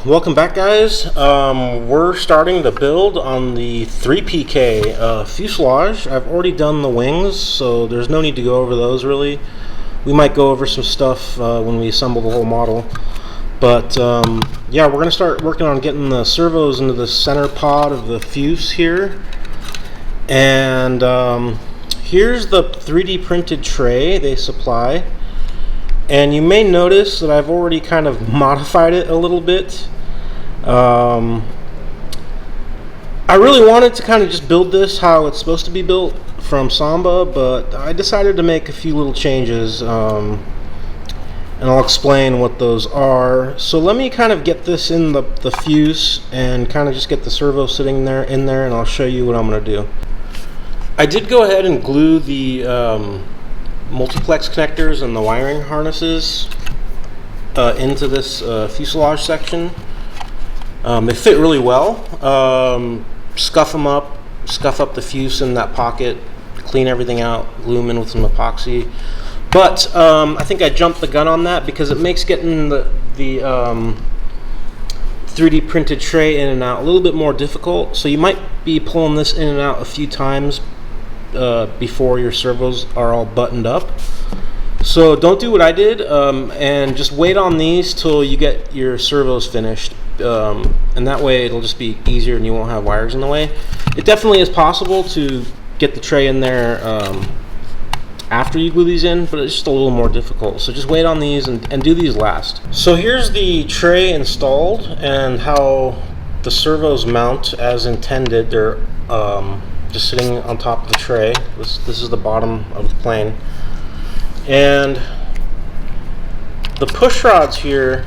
Welcome back, guys. We're starting the build on the 3PK fuselage. I've already done the wings, so there's no need to go over those really. We might go over some stuff when we assemble the whole model. But yeah, we're going to start working on getting the servos into the center pod of the fuse here. And here's the 3D printed tray they supply. And you may notice that I've already kind of modified it a little bit. I really wanted to kind of just build this how it's supposed to be built from Samba, but I decided to make a few little changes, and I'll explain what those are. So let me kind of get this in the fuse and kind of just get the servo sitting there and I'll show you what I'm going to do. I did go ahead and glue the multiplex connectors and the wiring harnesses into this fuselage section. They fit really well. Scuff them up, scuff up the fuse in that pocket, clean everything out, glue them in with some epoxy. But I think I jumped the gun on that because it makes getting the 3D printed tray in and out a little bit more difficult. So you might be pulling this in and out a few times before your servos are all buttoned up. So don't do what I did, and just wait on these till you get your servos finished, and that way it'll just be easier and you won't have wires in the way. It definitely is possible to get the tray in there after you glue these in, but it's just a little more difficult. So just wait on these and do these last. So here's the tray installed and how the servos mount as intended. They're just sitting on top of the tray. This is the bottom of the plane, and the push rods here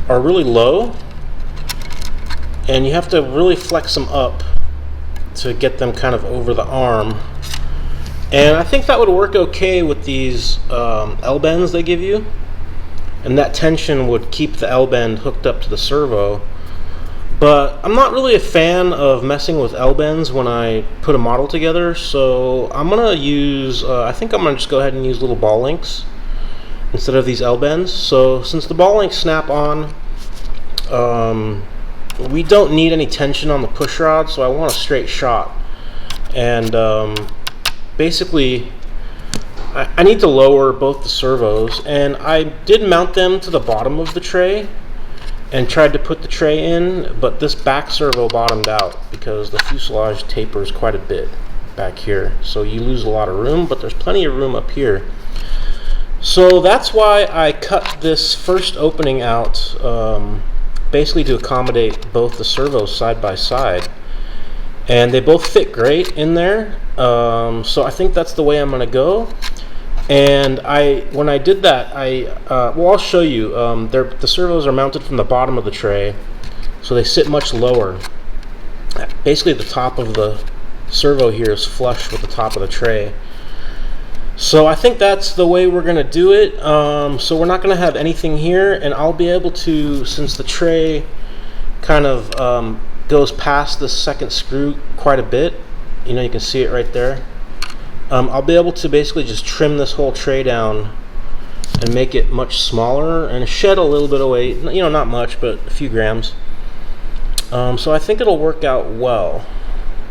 are really low, and you have to really flex them up to get them kind of over the arm. And I think that would work okay with these L-bends they give you, and that tension would keep the L-bend hooked up to the servo. But I'm not really a fan of messing with L-bends when I put a model together, so I'm going to use, I think I'm going to just go ahead and use little ball links instead of these L-bends. So since the ball links snap on, we don't need any tension on the push rod, so I want a straight shot. And basically, I need to lower both the servos, and I did mount them to the bottom of the tray and tried to put the tray in, but this back servo bottomed out because the fuselage tapers quite a bit back here, so you lose a lot of room, but there's plenty of room up here. So that's why I cut this first opening out, basically to accommodate both the servos side by side, and they both fit great in there. So I think that's the way I'm going to go. And when I did that, well, I'll show you. The servos are mounted from the bottom of the tray, so they sit much lower. Basically, the top of the servo here is flush with the top of the tray. So I think that's the way we're going to do it. So we're not going to have anything here, and I'll be able to, since the tray kind of goes past the second screw quite a bit, you know, you can see it right there. I'll be able to basically just trim this whole tray down and make it much smaller and shed a little bit of weight, you know, not much, but a few grams. So I think it'll work out well.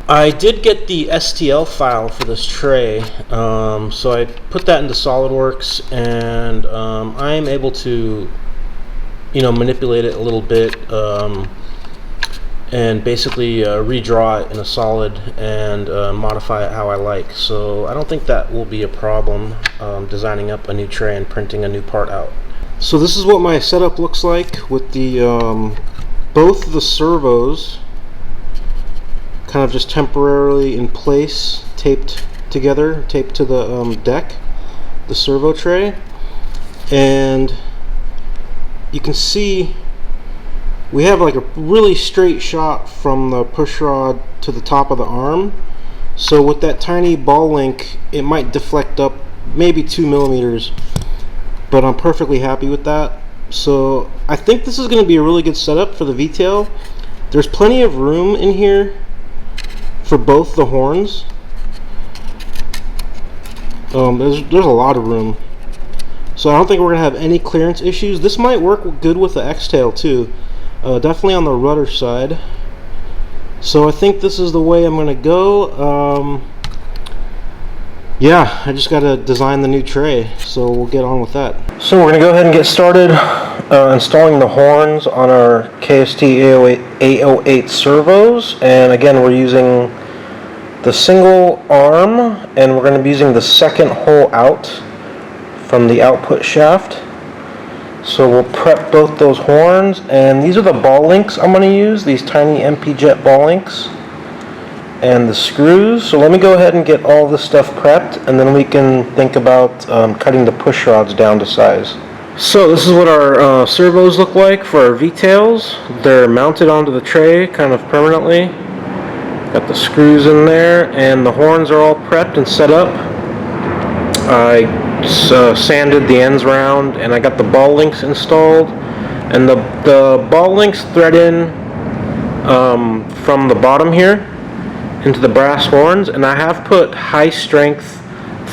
I did get the STL file for this tray, so I put that into SolidWorks, and I'm able to, you know, manipulate it a little bit, and basically redraw it in a solid and modify it how I like. So I don't think that will be a problem designing up a new tray and printing a new part out. So this is what my setup looks like with the both the servos kind of just temporarily in place, taped together, taped to the deck, the servo tray, and you can see we have like a really straight shot from the push rod to the top of the arm. So with that tiny ball link, it might deflect up maybe 2 millimeters, but I'm perfectly happy with that. So I think this is going to be a really good setup for the V-tail. There's plenty of room in here for both the horns. There's a lot of room. So I don't think we're going to have any clearance issues. This might work good with the X-tail too. definitely on the rudder side. So I think this is the way I'm gonna go. Yeah, I just gotta design the new tray, so we'll get on with that. So we're gonna go ahead and get started installing the horns on our KST A08 servos, and again we're using the single arm, and we're gonna be using the second hole out from the output shaft. So we'll prep both those horns, and these are the ball links I'm going to use, these tiny MP Jet ball links, and the screws. So let me go ahead and get all this stuff prepped, and then we can think about cutting the push rods down to size. So this is what our servos look like for our V-tails. They're mounted onto the tray kind of permanently. Got the screws in there, and the horns are all prepped and set up. I sanded the ends round, and I got the ball links installed, and the ball links thread in from the bottom here into the brass horns, and I have put high strength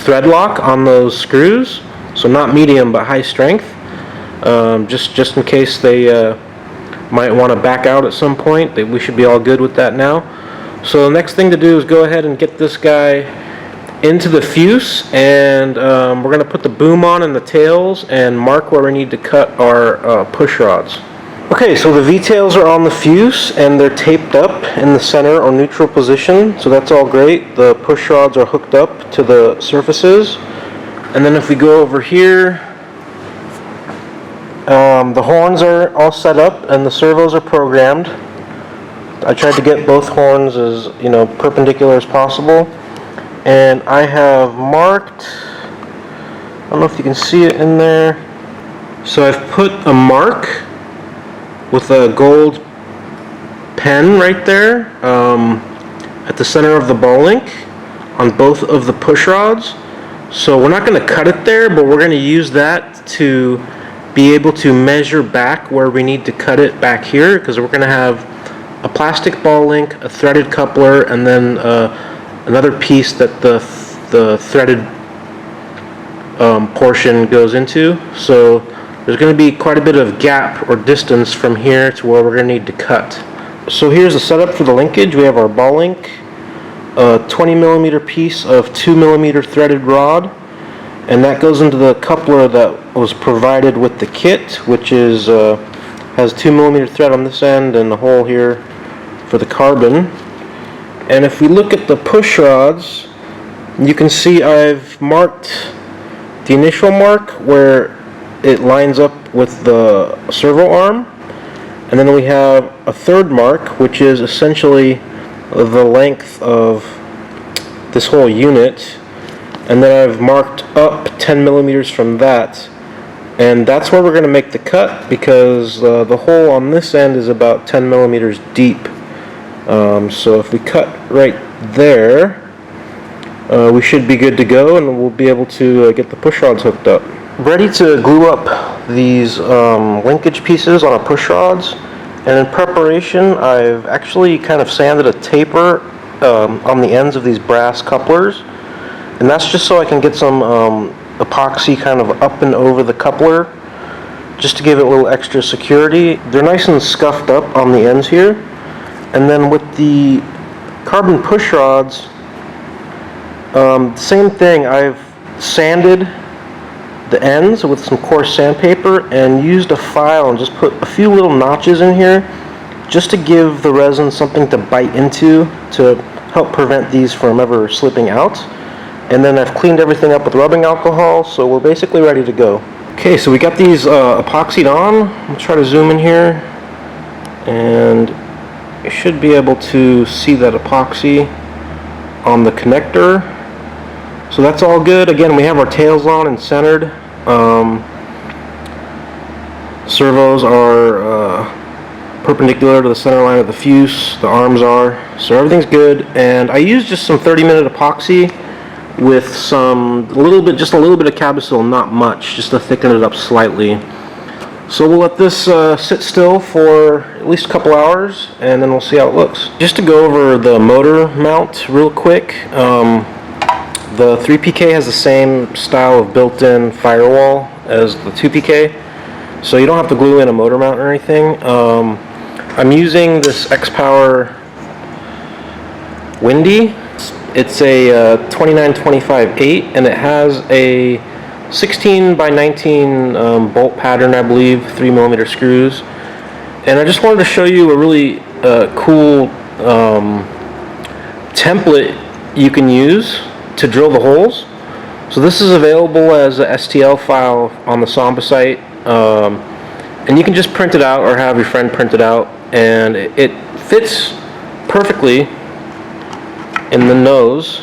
thread lock on those screws, so not medium but high strength, just in case they might want to back out at some point. We should be all good with that now. So the next thing to do is go ahead and get this guy into the fuse, and we're going to put the boom on and the tails and mark where we need to cut our push rods. Okay, so the V-tails are on the fuse and they're taped up in the center or neutral position, so that's all great. The push rods are hooked up to the surfaces, and then if we go over here, the horns are all set up and the servos are programmed. I tried to get both horns as perpendicular as possible. And I have marked, I don't know if you can see it in there. So I've put a mark with a gold pen right there at the center of the ball link on both of the push rods. So we're not going to cut it there, but we're going to use that to be able to measure back where we need to cut it back here, because we're going to have a plastic ball link, a threaded coupler, and then another piece that the threaded portion goes into. So there's going to be quite a bit of gap or distance from here to where we're going to need to cut. So here's the setup for the linkage. We have our ball link, a 20mm piece of 2mm threaded rod, and that goes into the coupler that was provided with the kit, which is has 2mm thread on this end and a hole here for the carbon. And if we look at the push rods, you can see I've marked the initial mark where it lines up with the servo arm, and then we have a third mark which is essentially the length of this whole unit, and then I've marked up 10mm from that, and that's where we're going to make the cut, because the hole on this end is about 10mm deep. So if we cut right there, we should be good to go, and we'll be able to get the push rods hooked up. Ready to glue up these linkage pieces on our push rods, and in preparation I've actually kind of sanded a taper on the ends of these brass couplers, and that's just so I can get some epoxy kind of up and over the coupler, just to give it a little extra security. They're nice and scuffed up on the ends here. And then with the carbon push rods, same thing. I've sanded the ends with some coarse sandpaper and used a file and just put a few little notches in here just to give the resin something to bite into to help prevent these from ever slipping out. And then I've cleaned everything up with rubbing alcohol, so we're basically ready to go. Okay, so we got these epoxied on. I'll try to zoom in here, and you should be able to see that epoxy on the connector. So that's all good. Again, we have our tails on and centered. Servos are perpendicular to the center line of the fuse. The arms are. So everything's good. And I used just some 30-minute epoxy with just a little bit of Cabosil, not much, just to thicken it up slightly. So we'll let this sit still for at least a couple hours, and then we'll see how it looks. Just to go over the motor mount real quick, the 3PK has the same style of built-in firewall as the 2PK, so you don't have to glue in a motor mount or anything. I'm using this Xpower Windy. It's a 2925/8, and it has a 16 by 19 bolt pattern, I believe, 3mm screws. And I just wanted to show you a really cool template you can use to drill the holes. So this is available as a STL file on the Samba site, and you can just print it out or have your friend print it out, and it fits perfectly in the nose.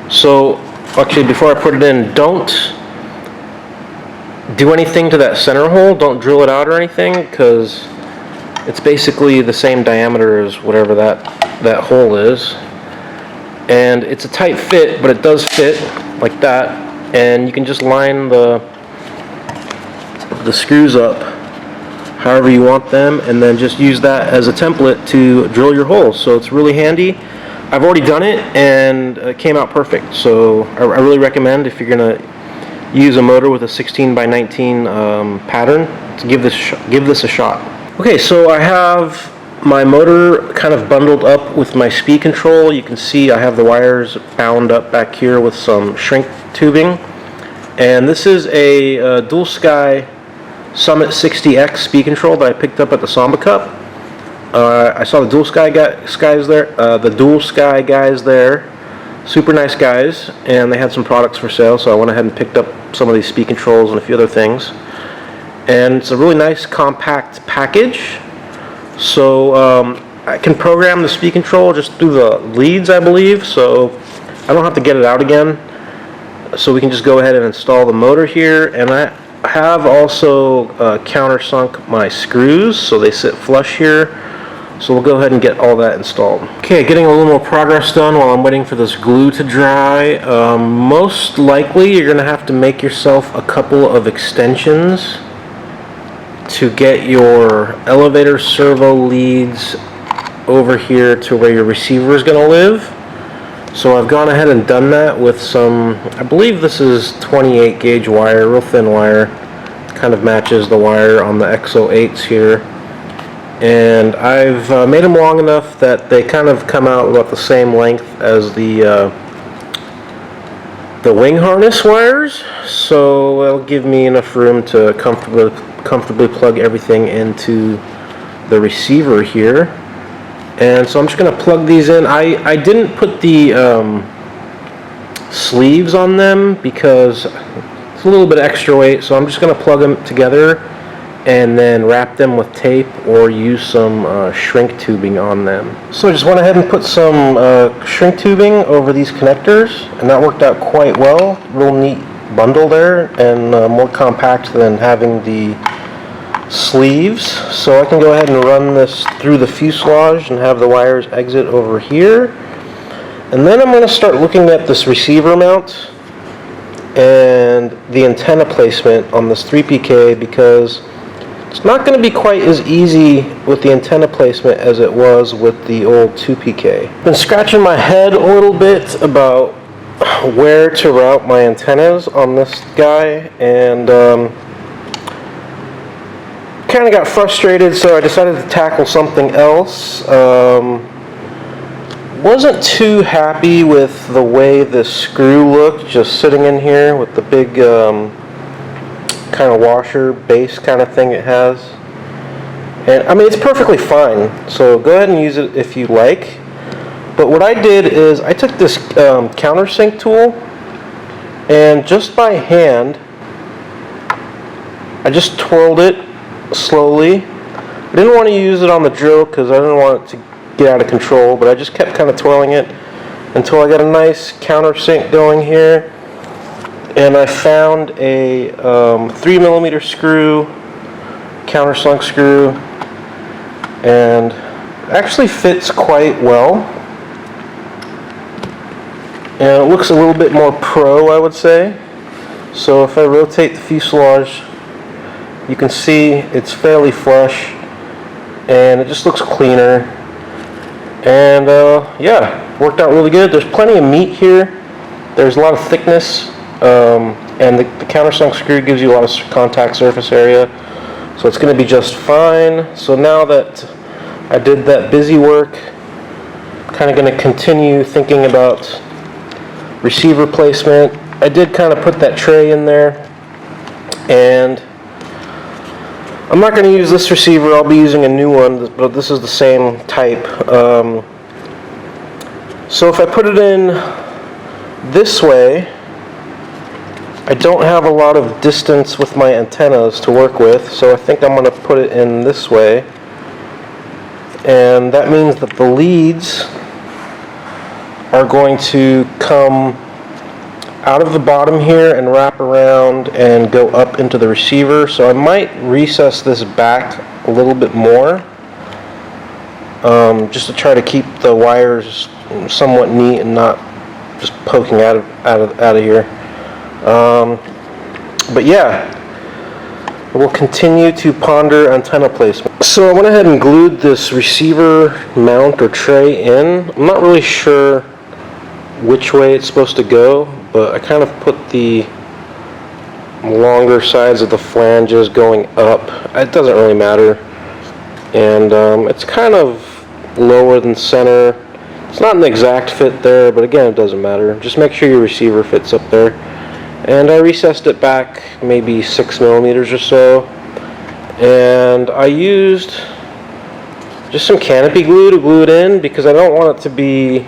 So actually, before I put it in, don't do anything to that center hole. Don't drill it out or anything, because it's basically the same diameter as whatever that hole is. And it's a tight fit, but it does fit like that. And you can just line the screws up however you want them, and then just use that as a template to drill your holes. So it's really handy. I've already done it, and it came out perfect. So I really recommend, if you're gonna use a motor with a 16 by 19 pattern, to give this a shot. Okay, so I have my motor kind of bundled up with my speed control. You can see I have the wires bound up back here with some shrink tubing. And this is a Dualsky Summit 60X speed control that I picked up at the Samba Cup. I saw the Dualsky guys there. Super nice guys, and they had some products for sale, so I went ahead and picked up some of these speed controls and a few other things. And it's a really nice compact package. So I can program the speed control just through the leads, I believe, so I don't have to get it out again. So we can just go ahead and install the motor here, and I have also countersunk my screws so they sit flush here. So we'll go ahead and get all that installed. Okay, getting a little more progress done while I'm waiting for this glue to dry. Most likely you're gonna have to make yourself a couple of extensions to get your elevator servo leads over here to where your receiver is going to live. So I've gone ahead and done that with some, I believe this is 28 gauge wire, real thin wire. Kind of matches the wire on the X08s here. And I've made them long enough that they kind of come out about the same length as the wing harness wires. So it'll give me enough room to comfortably plug everything into the receiver here. And so I'm just going to plug these in. I didn't put the sleeves on them because it's a little bit extra weight, so I'm just going to plug them together and then wrap them with tape or use some shrink tubing on them. So I just went ahead and put some shrink tubing over these connectors, and that worked out quite well. Real neat bundle there, and more compact than having the sleeves. So I can go ahead and run this through the fuselage and have the wires exit over here. And then I'm going to start looking at this receiver mount and the antenna placement on this 3PK, because it's not going to be quite as easy with the antenna placement as it was with the old 2PK. I've been scratching my head a little bit about where to route my antennas on this guy, and kind of got frustrated, so I decided to tackle something else. Wasn't too happy with the way the screw looked just sitting in here with the big kind of washer base kind of thing it has. And I mean, it's perfectly fine, so go ahead and use it if you like. But what I did is I took this countersink tool, and just by hand I just twirled it slowly. I didn't want to use it on the drill because I didn't want it to get out of control, but I just kept kind of twirling it until I got a nice countersink going here. And I found a 3mm screw, countersunk screw, and it actually fits quite well. And it looks a little bit more pro, I would say. So if I rotate the fuselage, you can see it's fairly flush, and it just looks cleaner. And yeah, worked out really good. There's plenty of meat here. There's a lot of thickness, and the countersunk screw gives you a lot of contact surface area. So it's going to be just fine. So now that I did that busy work, kind of going to continue thinking about receiver placement. I did kind of put that tray in there, and I'm not going to use this receiver. I'll be using a new one, but this is the same type. So if I put it in this way, I don't have a lot of distance with my antennas to work with, so I think I'm going to put it in this way. And that means that the leads are going to come out of the bottom here and wrap around and go up into the receiver. So I might recess this back a little bit more, just to try to keep the wires somewhat neat and not just poking out of here. But yeah, we'll continue to ponder antenna placement. So I went ahead and glued this receiver mount or tray in. I'm not really sure which way it's supposed to go, but I kind of put the longer sides of the flanges going up. It doesn't really matter. And it's kind of lower than center. It's not an exact fit there, but again, it doesn't matter. Just make sure your receiver fits up there. And I recessed it back maybe 6 millimeters or so. And I used just some canopy glue to glue it in because I don't want it to be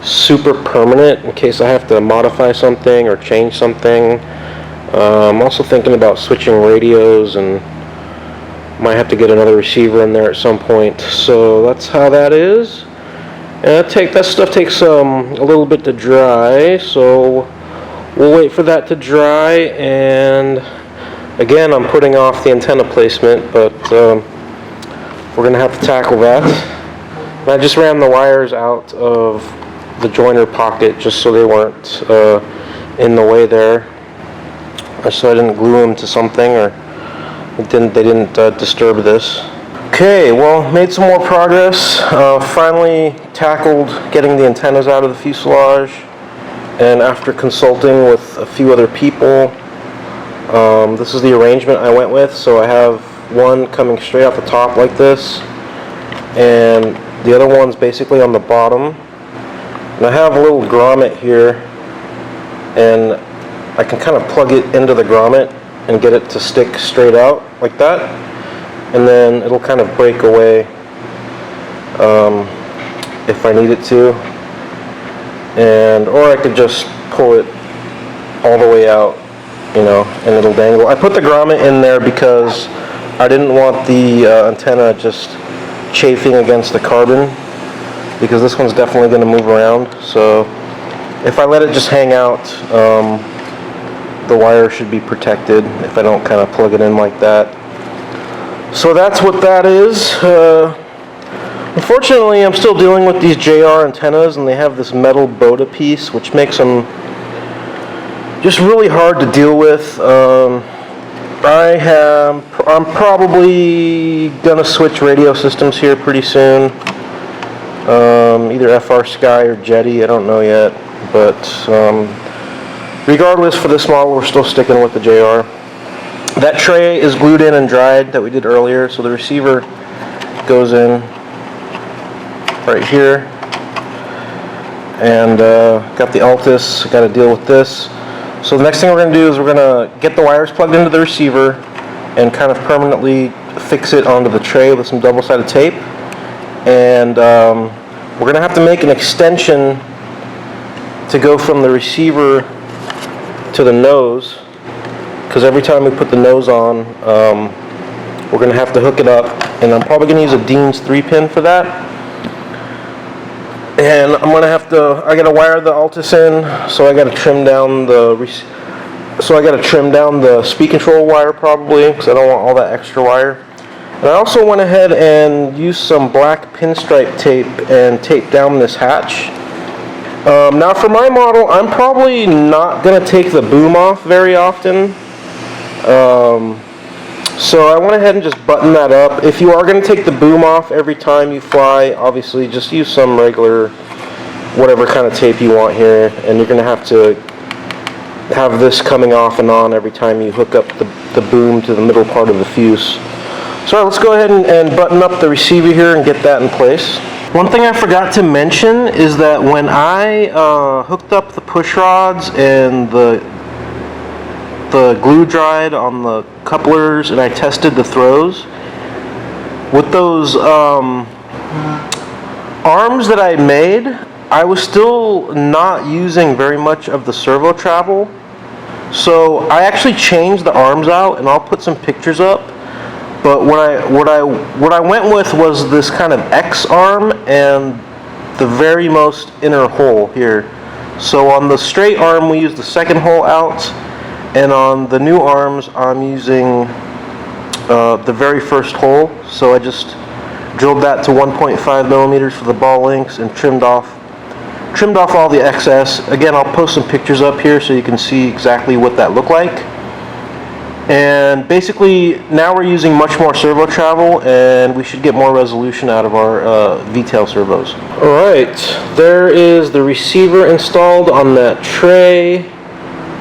super permanent in case I have to modify something or change something. I'm also thinking about switching radios and might have to get another receiver in there at some point. So that's how that is. And that stuff takes a little bit to dry, so we'll wait for that to dry. And again, I'm putting off the antenna placement, but we're going to have to tackle that. And I just ran the wires out of the joiner pocket just so they weren't in the way there, so I didn't glue them to something or they didn't disturb this. Okay, well, made some more progress. Finally tackled getting the antennas out of the fuselage, and after consulting with a few other people, this is the arrangement I went with. So I have one coming straight off the top like this, and the other one's basically on the bottom. And I have a little grommet here, and I can kind of plug it into the grommet and get it to stick straight out like that, and then it'll kind of break away if I need it to, or I could just pull it all the way out, and it'll dangle. I put the grommet in there because I didn't want the antenna just chafing against the carbon, because this one's definitely going to move around. So if I let it just hang out, the wire should be protected if I don't kind of plug it in like that. So that's what that is. Unfortunately, I'm still dealing with these JR antennas, and they have this metal Boda piece, which makes them just really hard to deal with. I'm probably gonna switch radio systems here pretty soon. Either FR Sky or Jetty, I don't know yet, but regardless, for this model we're still sticking with the JR. That tray is glued in and dried that we did earlier, so the receiver goes in right here, and got the Altus, got to deal with this. So the next thing we're going to do is we're going to get the wires plugged into the receiver and kind of permanently fix it onto the tray with some double-sided tape. And we're going to have to make an extension to go from the receiver to the nose, because every time we put the nose on, we're going to have to hook it up, and I'm probably going to use a Dean's 3-pin for that. And I'm going to have to, I got to wire the Altus in, so I got to trim down the speed control wire probably, because I don't want all that extra wire. And I also went ahead and used some black pinstripe tape and taped down this hatch. Now for my model, I'm probably not going to take the boom off very often. So I went ahead and just buttoned that up. If you are going to take the boom off every time you fly, obviously just use some regular, whatever kind of tape you want here, and you're going to have to have this coming off and on every time you hook up the boom to the middle part of the fuse. So let's go ahead and button up the receiver here and get that in place. One thing I forgot to mention is that when I hooked up the push rods and the glue dried on the couplers and I tested the throws, with those arms that I made, I was still not using very much of the servo travel. So I actually changed the arms out, and I'll put some pictures up. But what I went with was this kind of X arm and the very most inner hole here. So on the straight arm we use the second hole out, and on the new arms I'm using the very first hole. So I just drilled that to 1.5 millimeters for the ball links and trimmed off all the excess. Again, I'll post some pictures up here so you can see exactly what that looked like. And basically now we're using much more servo travel, and we should get more resolution out of our V-tail servos. Alright, there is the receiver installed on that tray,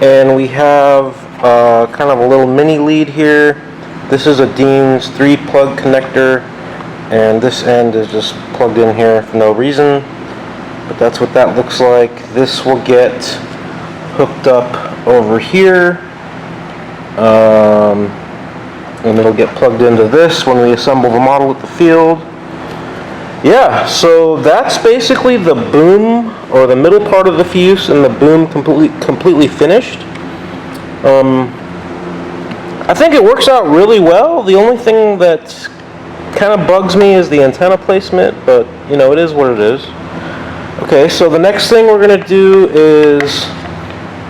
and we have kind of a little mini lead here. This is a Dean's 3-plug connector, and this end is just plugged in here for no reason. But that's what that looks like. This will get hooked up over here, and it'll get plugged into this when we assemble the model at the field. Yeah, so that's basically the boom, or the middle part of the fuse, and the boom completely finished. I think it works out really well. The only thing that kind of bugs me is the antenna placement, but you know, it is what it is. Okay, so the next thing we're going to do is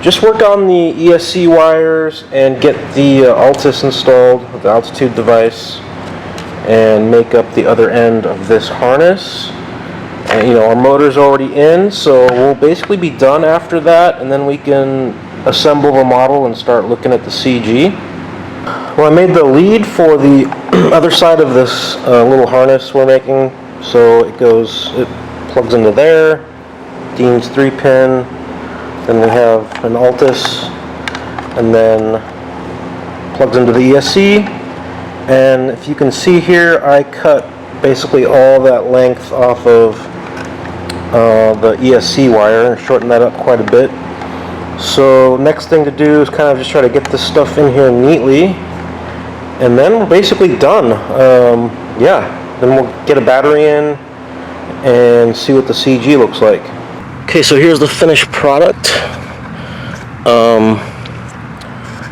just work on the ESC wires and get the Altus installed, the altitude device, and make up the other end of this harness. And, you know, our motor's already in, so we'll basically be done after that, and then we can assemble the model and start looking at the CG. Well, I made the lead for the other side of this little harness we're making, so it plugs into there, Dean's 3-pin, then we have an Altus, and then plugs into the ESC. And if you can see here, I cut basically all that length off of the ESC wire and shortened that up quite a bit. So next thing to do is kind of just try to get this stuff in here neatly, and then we're basically done. Yeah, then we'll get a battery in and see what the CG looks like. Okay, so here's the finished product.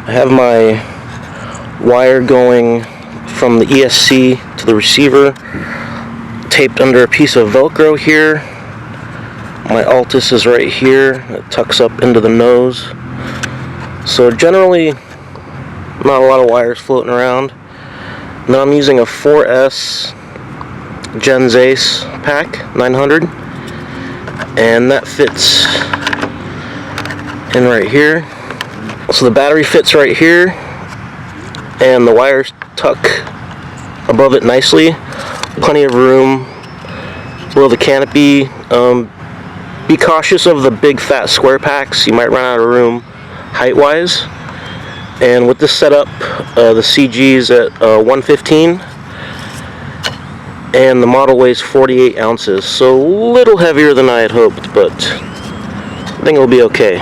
I have my wire going from the ESC to the receiver, taped under a piece of Velcro here. My Altus is right here. It tucks up into the nose. So generally, not a lot of wires floating around. Now I'm using a 4S Gensace pack 900, and that fits in right here. So the battery fits right here, and the wires tuck above it nicely. Plenty of room below the canopy. Be cautious of the big fat square packs. You might run out of room height-wise. And with this setup, the CG is at 115. And the model weighs 48 ounces, so a little heavier than I had hoped, but I think it'll be okay.